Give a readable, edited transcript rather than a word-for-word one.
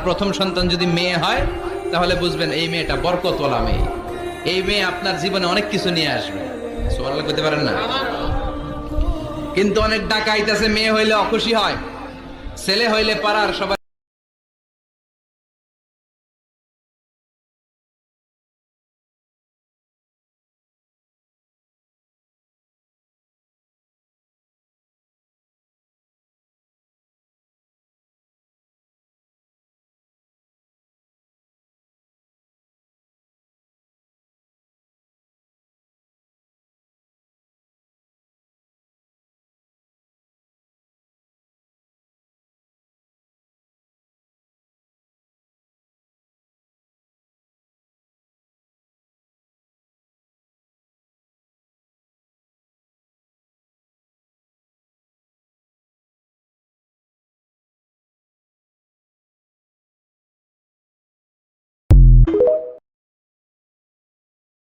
প্রথম সন্তান যদি মেয়ে হয় তাহলে বুঝবেন এই মেয়েটা বরকতওয়ালা মেয়ে, এই মেয়ে আপনার জীবনে অনেক কিছু নিয়ে আসবে। সুবহানাল্লাহ করতে পারেন না? কিন্তু অনেক ডাকাইত আছে মেয়ে হইলে অখুশি হয়, ছেলে হইলে পাড়ার সবাই